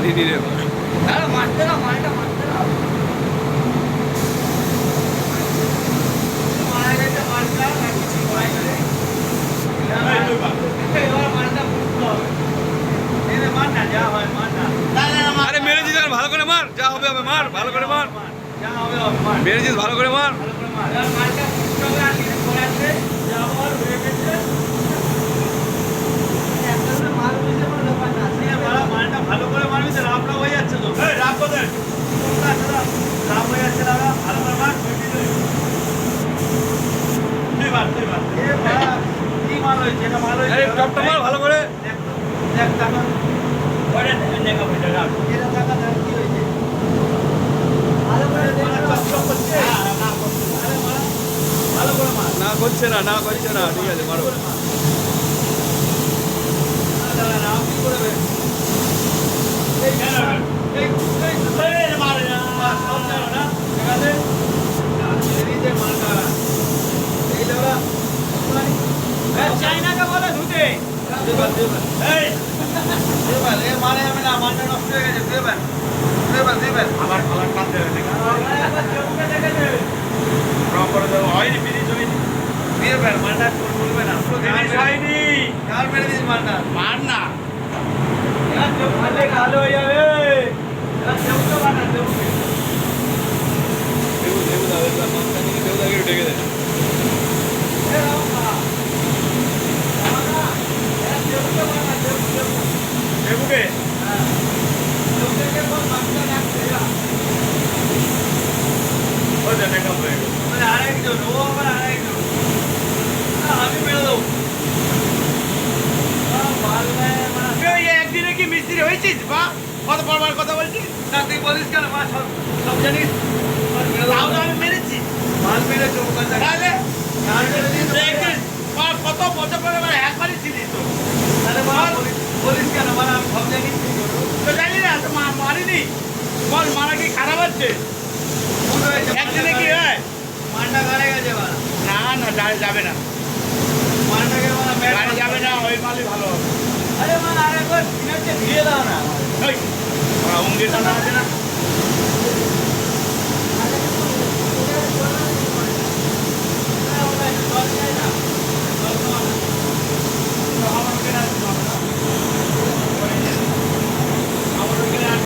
মারিনি রে মারতে না মালটা মারতে না মারা গেছে মালটা না কিছু করাই করে এবার মালটা বুঝতে হবে এনে মার না যা হয় মার না আরে মেরেছিস আর ভালো করে মার যা হবে হবে মার ভালো করে মার যা হবে হবে মার মেরেছিস ভালো করে মার ভালো করে মার এবার মালটা বুঝতে হবে আর কিছু করে আছে যা হওয়ার হয়ে গেছে একটা মাল বুঝতে কোনো ব্যাপার না মালটা ভালো করে মারবি তো রাবটা হয়ে যাচ্ছে তো রাব কোথায় রাব হয়ে যাচ্ছে দাদা ভালো করে মার তুই মার কি মাল হয়েছে এটা মাল হয়েছে আরে টপটা মার ভালো করে দেখ টাকা ওরে দেখা বইটা রাখ এটা টাকা দাও কি হয়েছে ভালো করে দেখ চপ করছে না করছে আরে মার ভালো করে মার না করছে না ঠিক আছে মারো দাদা রাব কি করবে এই কেন এই মারে না সব জানো না ঠিক আছে এই যে মারটা এই দাদা চাইনাকে বলে ধুতে এই দেবার এ মানে আমি না মানটা নষ্ট হয়ে গেছে দেবার আবার খাবার কাটতে হবে আবার চোখে দেখেছে প্রপার দাও হয়নি ফিনিশ হয়নি দেবার মানটা বলবে না ফিনিশ হয়নি কার মেরে দিস মানটা মার না यार चोख खाले कालो हो जावे यार चोख तो मारना चोख देव दादा मत करने देव दादा के ढेके दे ए राम का मारना यार चोख तो मारना चोख देव के हां चोख के बहुत मारना ना तेरा हो जाने का पड़ेगा मैंने आ रहा है जो रो पर आ रहा है जो अभी मेरे दो बाल में একদিনে কি মিস্ত্রি হয়েছিস বা কত বড় কথা বলছিস না তুই বলিস কেন মা সব জানিস তাহলে আমি মেরেছি মাল মেরে চৌকান তাহলে মাল মেরে দিস একদিন কত বছর পরে একবারই ছিলিস তো তাহলে মাল বলিস কেন মানে আমি সব জানি তো জানি না তো মারিনি বল মারা কি খারাপ হচ্ছে একদিনে কি হয় মালটা গাড়ে গেছে না যাবে না মালটাকে গাড়ি যাবে না ওই মালই ভালো হবে अरे मन आ रहा है बस बिना के धीरे लाओ ना ओए और उंगली तो ना देना